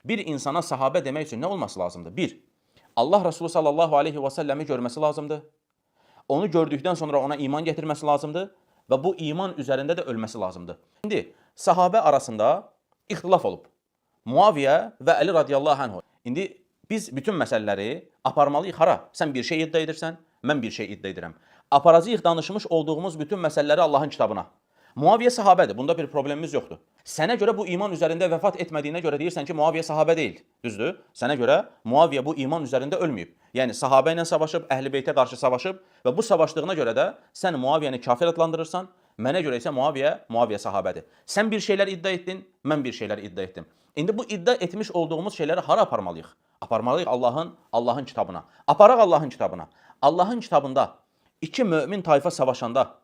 Bir insana sahabe demək üçün nə olması lazımdır? Bir, Allah Resulü sallallahu aleyhi və səlləmi görməsi lazımdır. Onu gördükdən sonra ona iman getirməsi lazımdır və bu iman üzərində də ölməsi lazımdır. İndi sahabə arasında ixtilaf olub. Muaviyə və Əli radiyallahu anh. İndi biz bütün məsələləri aparmalıyıq hara? Sən bir şey iddia edirsən, mən bir şey iddia edirəm. Aparacağıq danışmış olduğumuz bütün məsələləri Allahın kitabına. Muaviyə sahabədir, bunda bir problemimiz yoxdur. Sənə görə bu iman üzərində vəfat etmədiyinə görə deyirsən ki, Muaviyə sahabə deyil, düzdür? Sənə görə Muaviyə bu iman üzərində ölməyib. Yəni, sahabə ilə savaşıb, Əhl-i Beytə qarşı savaşıb və bu savaşdığına görə də sən Muaviyəni kafir adlandırırsan, mənə görə isə Muaviyə sahabədir. Sən bir şeylər iddia etdin, mən bir şeylər iddia etdim. İndi bu iddia etmiş olduğumuz şeyləri hara aparmalıyıq? Aparmalıyıq Allahın kitabına. Aparaq Allahın kitabına. Allahın kitabında iki mömin tayfa savaşanda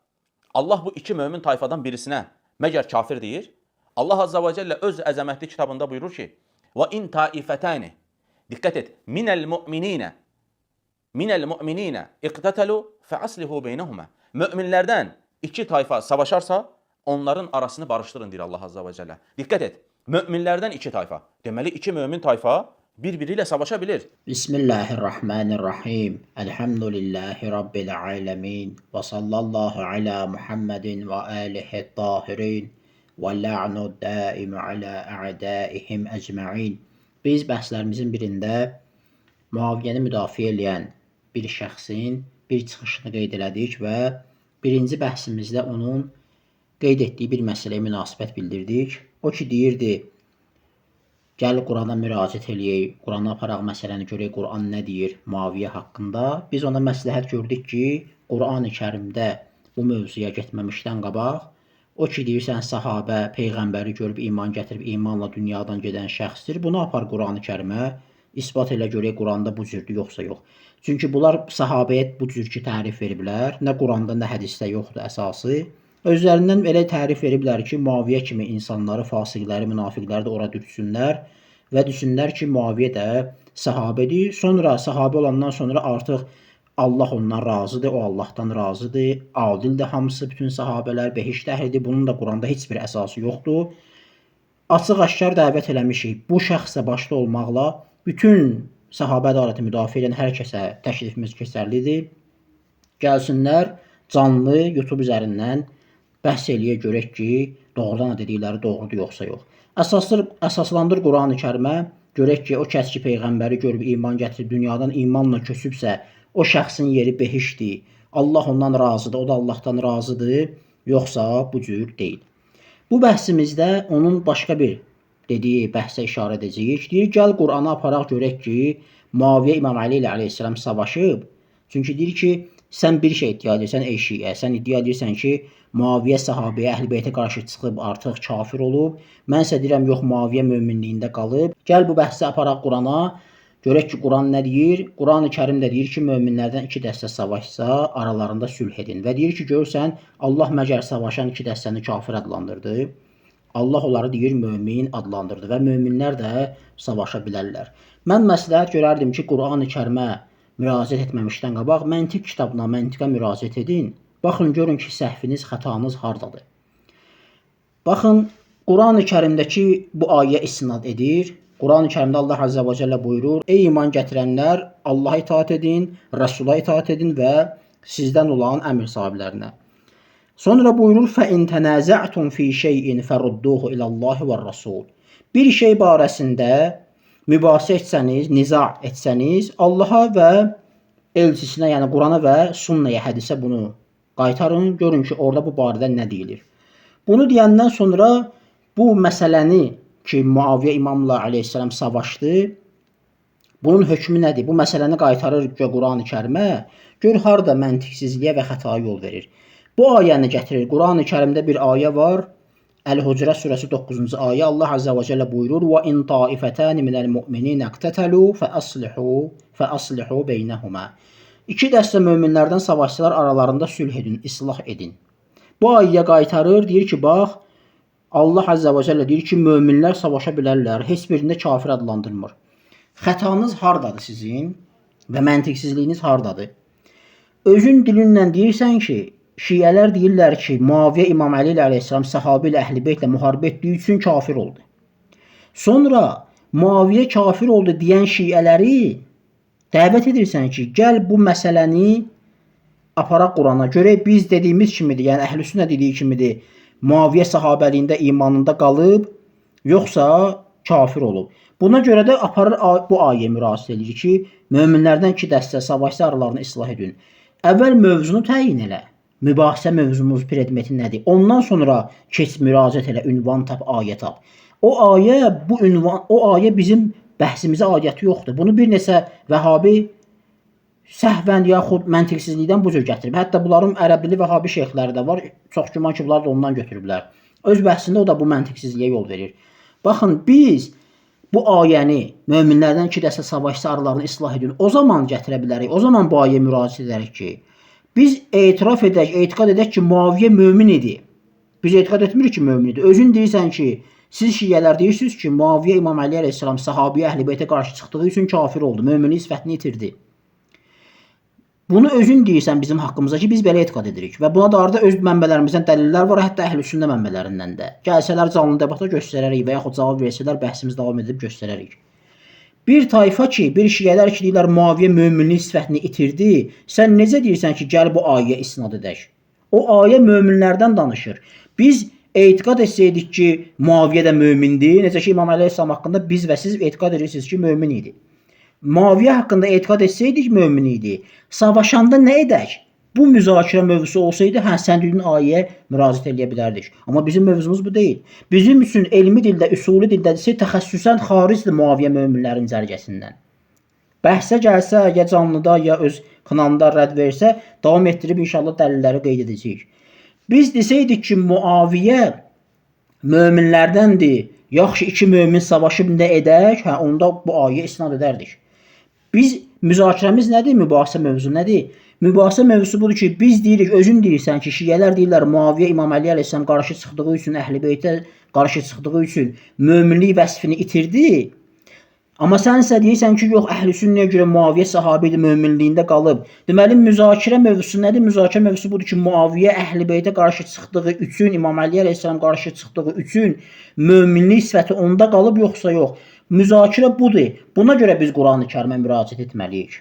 Allah bu iki mömin tayfadan birisinə məgər kafir deyir? Allah Azza və Cəllə öz əzəmətli kitabında buyurur ki, وَاِنْ تَائِفَتَانِ Diqqət et, مِنَ الْمُؤْمِنِينَ اِقْتَتَلُوا فَأَصْلِحُوا بَيْنَهُمَا Möminlərdən iki tayfa savaşarsa, onların arasını barışdırın, deyir Allah Azza və Cəllə. Diqqət et, möminlərdən iki tayfa. Deməli, iki mömin tayfa birbiriyle savaşa bilir. Bismillahirrahmanirrahim. Elhamdülillahi Rabbil alemin. Ve sallallahu ala Muhammedin ve alihi tahirin. Ve la'nu daimu ala a'daihim ecma'in. Biz bəhslərimizin birində Muaviyyəni müdafiə edən bir şəxsin bir çıxışını qeyd elədik və birinci bəhsimizdə onun qeyd etdiyi bir məsələyə münasibət bildirdik. O ki deyirdi, gəl Qurana müraciət eləyək, Qurana aparaq məsələni görək, Quran nə deyir Muaviyyə haqqında. Biz ona məsləhət gördük ki, Qur'an-ı Kərimdə bu mövzuya getməmişdən qabaq, o ki deyirsən sahabə, peyğəmbəri görüb iman gətirib, imanla dünyadan gedən şəxsdir. Bunu apar Qur'an-ı Kərimə, isbat elə görək Quranda bu cürdür, yoxsa yox. Çünki bunlar sahabəyə bu cür ki tərif veriblər, nə Quranda, nə hədisdə yoxdur əsası. Özlərindən elə tərif veriblər ki, Muaviyyə kimi insanları, fasiqləri, münafiqləri də ora düşsünlər və düşünlər ki, Muaviyyə də sahabədir. Sonra sahabə olandan sonra artıq Allah ondan razıdır, o Allahdan razıdır. Adildir hamısı, bütün sahabələr, behişt əhlidir. Bunun da Quranda heç bir əsası yoxdur. Açıq-aşkar dəvət eləmişik. Bu şəxsə başda olmaqla bütün sahabə ədaləti müdafiə edən hər kəsə təklifimiz keçərlidir. Gəlsinlər canlı YouTube üzərindən bəhs eləyə görək ki, doğrudan dedikləri doğrudur, yoxsa yox. Əsaslandır Qur'an-ı Kərimə, görək ki, o kəs ki, Peyğəmbəri görüb iman gətirib, dünyadan imanla köçübsə, o şəxsin yeri behişdir, Allah ondan razıdır, o da Allahdan razıdır, yoxsa bu cür deyil. Bu bəhsimizdə onun başqa bir dediyi bəhsə işarə edəcəyik. Deyir, gəl Qur'anı aparaq görək ki, Muaviyyə İmam Əli ilə əleyhissalam savaşıb. Çünki deyir ki, sən bir şey iddia edirsən, ey şiə, sən iddia edirsən ki, Muaviyyə sahabəyə, Əhl-i Beytə qarşı çıxıb artıq kafir olub. Mən isə deyirəm, yox, Muaviyyə möminliyində qalıb. Gəl bu bəhsi aparaq Qurana, görək ki, Quran nə deyir? Quran-ı Kərimdə deyir ki, möminlərdən iki dəstə savaşsa, aralarında sülh edin. Və deyir ki, görsən, Allah məgər savaşan iki dəstəni kafir adlandırdı. Allah onları deyir, mömin adlandırdı və möminlər də savaşa bilərlər. Mən məsləhət görərdim ki, Quran-ı Kərimə müraciət etməmişdən qabaq, məntiq kitabına, məntiqə müraciət edin. Baxın, görün ki, səhviniz, xətanız hardadır. Baxın, Quran-ı Kərimdəki bu ayə istinad edir. Quran-ı Kərimdə Allah Azza və Cəllə buyurur, ey iman gətirənlər, Allaha itaat edin, Rəsula itaat edin və sizdən olan əmr sahiblərinə. Sonra buyurur, فَاِنْ تَنَازَعْتُمْ فِي شَيْءٍ فَرُدُّوهُ إِلَى اللّٰهِ وَالرَّسُولِ Bir şey barəsində mübahisə etsəniz, niza etsəniz, Allaha və elçisinə, yəni Qurana və sünnəyə, hədisə bunu qaytarın, görün ki, orada bu barədə nə deyilir. Bunu deyəndən sonra bu məsələni ki, Muaviyyə İmamla əleyhissalam savaşdı, bunun hökmü nədir? Bu məsələni qaytarır Quran-ı Kərimə, gör harada məntiqsizliyə və xətaya yol verir. Bu ayəni gətirir. Quran-ı Kərimdə bir ayə var. Əl-Hucrə surəsi 9-cu ayə. Allah Azza və Cəllə buyurur: "Və in taifatan minəl mu'minin iqtatalu fa'aslihu beynəhuma." İki dəstə möminlərdən savaşçılar aralarında sülh edin, islah edin. Bu ayəyə qaytarır, deyir ki, bax, Allah Azza və Cəllə deyir ki, möminlər savaşa bilərlər, heç birində kafir adlandırmır. Xətanız hardadır sizin və məntiqsizliyiniz hardadır? Özün dilinlə deyirsən ki, Şiələr deyirlər ki, Muaviyyə İmam Əli ilə əleyhissalam sahabə ilə Əhl-i Beytlə müharibə etdiyi üçün kafir oldu. Sonra Muaviyə kafir oldu deyən şiələri dəvət edirsən ki, gəl bu məsələni aparaq Qurana. Görək biz dediyimiz kimidir, yəni Əhlüsünnə dediyi kimidir. Muaviyə sahabəliyində imanında qalıb, yoxsa kafir olub. Buna görə də aparır bu ayə müraciət edir ki, möminlərdən 2 dəstə savaşçı aralarını islah edin. Əvvəl mövzunu təyin elə. Mübahisə mövzumuz, predmeti nədir? Ondan sonra keç müraciət elə, ünvan tap, ayə tap. O ayə bizim bəhsimizə aidiyyəti yoxdur. Bunu bir neçə Vəhabi səhvən yaxud məntiqsizlikdən bu cür gətirib. Hətta bunların ərəb dili Vəhabi şeyxləri də var. Çox güman ki, bunlar da ondan götürüblər. Öz bəhsində o da bu məntiqsizliyə yol verir. Baxın, biz bu ayəni möminlərdən 2 dəstə savaşçı aralarını islah edin. O zaman gətirə bilərik. O zaman bu ayəyə müraciət edərik ki, biz etiraf edək, etiqad edək ki, Muaviyə mömin idi. Biz etiqad etmirik ki, mömin idi. Özün deyirsən ki, siz şiələr deyirsiniz ki, Muaviyə İmam Əli əleyhissalam sahabiyə, əhl-i beytə qarşı çıxdığı üçün kafir oldu. Möminlik sifətini itirdi. Bunu özün deyirsən bizim haqqımıza ki, biz belə etiqad edirik. Və buna da öz mənbələrimizdən dəlillər var, hətta Əhlüsünnə mənbələrindən də. Gəlsələr canlı debata göstərərik və yaxud cavab versələr bəhsimiz davam edib göstərərik. Bir tayfa ki, bir şiələr ki, deyirlər Muaviyə möminlik sifətini itirdi. Sən necə deyirsən ki, gəl bu ayəyə isnad edək? O ayə möminlərdən danışır. Biz etiqad etsəydik ki, Muaviyə də mömindir. Necə ki, İmam Əli əleyhissalam haqqında biz və siz etiqad edirsiniz ki, mömin idi. Muaviyə haqqında etiqad etsəydik mömin idi. Savaşanda nə edək? Bu müzakirə mövzusu olsaydı, sən dediyin ayəyə müraciət edə bilərdik. Amma bizim mövzumuz bu deyil. Bizim üçün elmi dildə, üsuli dildə desə, təxəssüsən xaricdir Muaviyə möminlərin cərgəsindən. Bəhsə gəlsə, ya canlıda, ya öz kanalında rədd versə, davam etdirib inşallah dəlilləri qeyd edəcəyik. Biz desəydik ki, Muaviyə möminlərdəndir, yaxşı 2 mömin savaşıb nə edək, onda bu ayəyə isnad edərdik. Biz müzakirəmiz nədir? Mübahisə mövzu nədir? Mübahisə mövzusu budur ki, biz deyirik, özün deyirsən ki, şiələr deyirlər Muaviyə İmam Əli əleyhissalam qarşı çıxdığı üçün, Əhl-i Beytə qarşı çıxdığı üçün möminlik vəsfini itirdi. Amma sən isə deyirsən ki, yox, Əhlüsünnəyə görə Muaviyə sahabi idi, möminliyində qalıb. Deməli, müzakirə mövzusu nədir? Müzakirə mövzusu budur ki, Muaviyə Əhl-i Beytə qarşı çıxdığı üçün, İmam Əli əleyhissalam qarşı çıxdığı üçün möminlik sifəti onda qalıb, yoxsa yox. Müzakirə budur. Buna görə biz Quran-ı Kərimə müraciət etməliyik.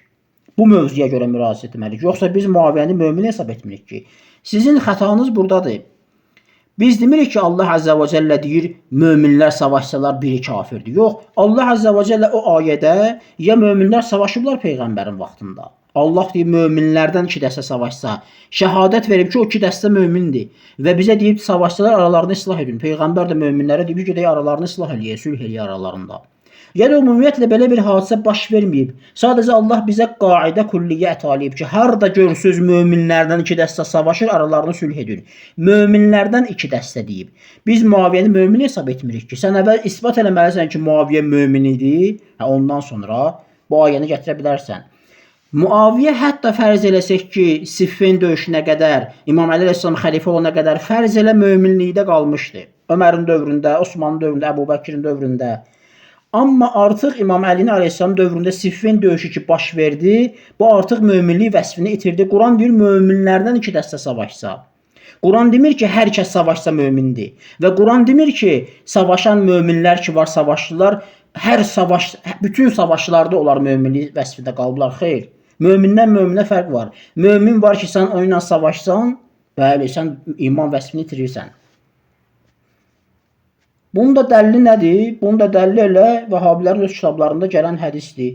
Bu mövzuya görə müraciət etməliyik. Yoxsa biz Muaviyəni mömin hesab etmirik ki. Sizin xətanız buradadır. Biz demirik ki, Allah Azza və Cəllə deyir, möminlər savaşsalar biri kafirdir. Yox, Allah Azza və Cəllə o ayədə ya möminlər savaşıblar Peyğəmbərin vaxtında. Allah deyir, möminlərdən 2 dəstə savaşsa, şəhadət verib ki, o 2 dəstə mömindir. Və bizə deyib, savaşsalar aralarını islah edin. Peyğəmbər də möminlərə deyib ki, aralarını islah eləyə, sülh eləyə aralarında. Yəni, ümumiyyətlə belə bir hadisə baş verməyib. Sadəcə Allah bizə qaidə kulliyyə ətaliyib ki, harada görsüz möminlərdən 2 dəstə savaşır, aralarını sülh edin. Möminlərdən 2 dəstə deyib. Biz Muaviyəni mömin hesab etmirik ki, sən əvvəl isbat eləməlisən ki, Muaviyə mömin idi, ondan sonra bu ayəni gətirə bilərsən. Muaviyə hətta fərz eləsək ki, Siffin döyüşünə qədər, İmam Əli əleyhissalam xəlifə olana qədər fərz elə möminlikdə qalmışdı. Ömərin dövründə, Osmanın dövründə, Əbu Bəkirin dövründə. Amma artıq İmam Əli əleyhissalam dövründə Siffin döyüşü ki baş verdi, bu artıq möminlik vəsfini itirdi. Quran deyir, möminlərdən 2 dəstə savaşsa. Quran demir ki, hər kəs savaşsa mömindir. Və Quran demir ki, savaşan möminlər ki var, savaşçılar, bütün savaşlarda onlar möminlik vəsfində qalıblar. Xeyr. Mömindən möminə fərq var. Mömin var ki, sən onunla savaşsan, bəli, sən iman vəsfini itirirsən. Bunun da dəlili nədir? Bunun da dəlili elə Vəhabilərin öz kitablarında gələn hədisdir.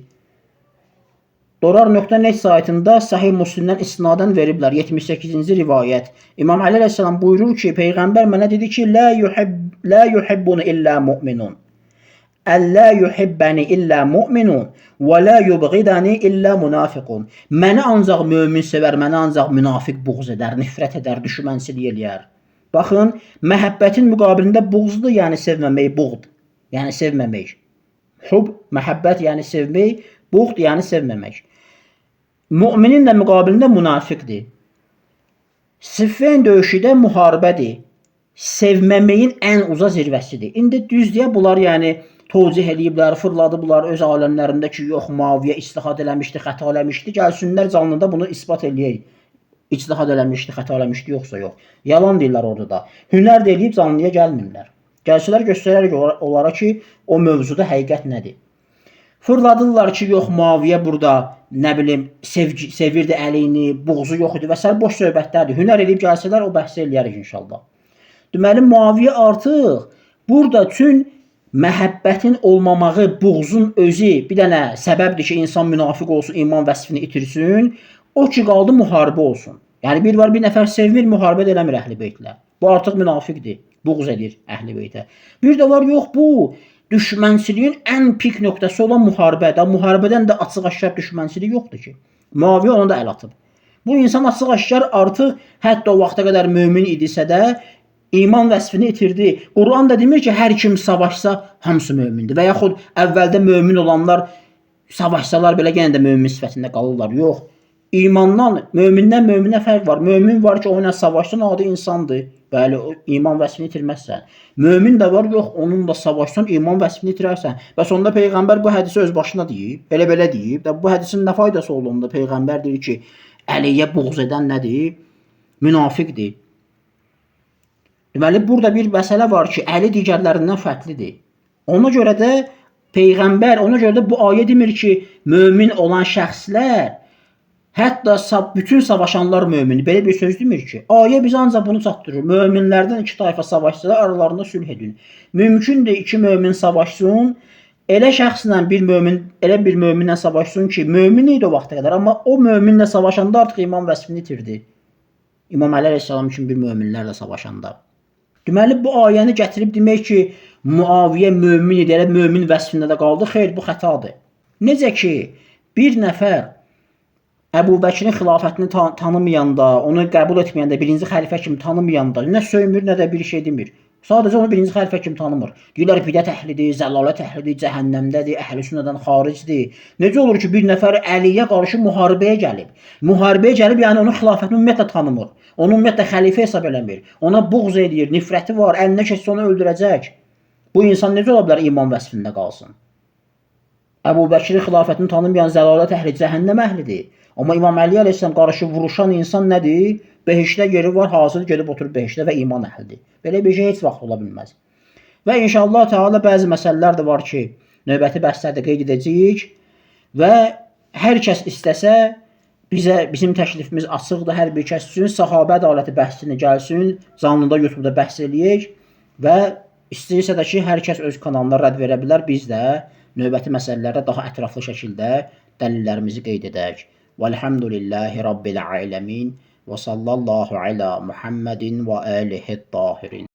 Dorar.net saytında Sahih Müslimdən isnadən veriblər. 78-ci rivayət. İmam Əli əleyhissalam buyurur ki, Peyğəmbər mənə dedi ki, La yuhibbuni illə mu'minun. Əllə yuhibbəni illə mu'minun. Və la yubğidəni illə munafiqun. Məni ancaq mömin sevər, məni ancaq münafiq buğz edər, nifrət edər, düşmənçilik eləyər. Baxın, məhəbbətin müqabilində buğzdur, yəni sevməmək, buğd, yəni sevməmək. Hub, məhəbbət, yəni sevmək, buğd, yəni sevməmək. Müminin də müqabilində münafiqdir. Siffin döyüşü də müharibədir. Sevməməyin ən uca zirvəsidir. İndi düz deyə bunlar yəni tozih eləyiblər, fırladıblar öz aləmlərində ki, yox, Muaviyə istihad eləmişdi, xəta eləmişdi. Gəlsinlər canlıda bunu isbat eləyək. İctihad eləmişdi, xəta eləmişdi, yoxsa yox. Yalan deyirlər orada da. Hünər də eləyib canlıya gəlmirlər. Gəlsələr göstərərik onlara ki, o mövzuda həqiqət nədir. Fırladırlar ki, yox Muaviyə burada nə bilim sevirdi Əlini, buğzu yox idi və s. boş söhbətlərdir. Hünər edib gəlsələr o bəhs eləyərik inşallah. Deməli Muaviyə artıq burada tüm məhəbbətin olmamağı, buğzun özü bir dənə səbəbdir ki, insan münafiq olsun, iman vəsfini itirsin. O ki qaldı müharibə olsun. Yəni bir var bir nəfər sevmir, müharibə də eləmir Əhl-i Beytlə. Bu artıq münafiqdir, buğz edir Əhl-i Beytə. Bir də var yox bu düşmənçiliyin ən pik nöqtəsi olan müharibədir. Müharibədən də açıq-aşkar düşmənçilik yoxdur ki. Muaviyə onu da əl atıb. Bu insan açıq-aşkar artıq hətta o vaxta qədər mömin idisə də iman vəsfini itirdi. Quran da demir ki, hər kim savaşsa hamısı mömindir. Və yaxud əvvəldə mömin olanlar savaşsalar belə yenə də mömin sifətində qalırlar. Yox. İmandan, mömindən möminə fərq var. Mömin var ki, o ilə savaşsan, adı insandır. Bəli, o iman vəsfini itirməzsən. Mömin də var, yox, onunla savaşsan, iman vəsfini itirərsən. Və sonunda Peyğəmbər bu hədisi öz başına deyib, belə deyib. Bu hədisin nə faydası olduğunda Peyğəmbər deyir ki, Əliyə buğz edən nədir? Münafiqdir. Deməli, burada bir məsələ var ki, Əli digərlərindən fərqlidir. Ona görə də Peyğəmbər, ona görə də bu ayə demir ki, mömin olan şəxslər hətta bütün savaşanlar mömindir. Belə bir söz demir ki. Ayə bizə ancaq bunu çatdırır. Möminlərdən iki tayfa savaşsalar aralarında sülh edin. Mümkündür iki mömin savaşsın. Elə şəxslə bir mömin, elə bir möminlə savaşsın ki, mömin idi o vaxta qədər, amma o möminlə savaşanda artıq iman vəsfini itirdi. İmam Əli əleyhissalam üçün bir möminlərlə savaşanda. Deməli bu ayəni gətirib demək ki, Muaviyə mömin idi, elə mömin vəsfində də qaldı. Xeyr, bu xətadır. Necə ki, bir nəfər Əbu Bəkirin xilafətini tanımayanda, onu qəbul etməyəndə, birinci xəlifə kimi tanımayanda, nə söymür, nə də bir şey demir. Sadəcə onu birinci xəlifə kimi tanımır. Deyirlər bidət əhlidir, zəlalət əhlidir, cəhənnəmdədir, əhl-i sünnədən xaricdir. Necə olur ki, bir nəfər Əliyə qarşı müharibəyə gəlib. Müharibəyə gəlib, yəni onun xilafətini ümumiyyətlə tanımır. Onu ümumiyyətlə xəlifə hesab eləmir. Ona buğz edir, nifrəti var, əlinə keçsə onu öldürəcək. Bu insan necə ola bilər iman vəsfində qalsın? Əbu Bəkirin xilafətini tanımayan zəlalət əhli cəhənnəm əhlidir. Amma İmam Əli əleyhissalam qarşı vuruşan insan nədir? Behişdə yeri var, hazır gedib oturub behişdə və iman əhlidir. Belə bir şey heç vaxt ola bilməz. Və inşallah Teala bəzi məsələlər də var ki, növbəti bəhslərdə qeyd edəcəyik və hər kəs istəsə bizim təklifimiz açıqdır hər bir kəs üçün. Səhabə ədaləti bəhsini gəlsin, canlıda YouTube-da bəhs eləyək və istəyirsə də ki, hər kəs öz kanalına rədd verə bilər. Biz də növbəti məsələlərdə daha ətraflı şəkildə dəlillərimizi qeyd edək. Velhamdülillahi Rabbil alemin və sallallahu ala Muhammedin və alihi tahirin.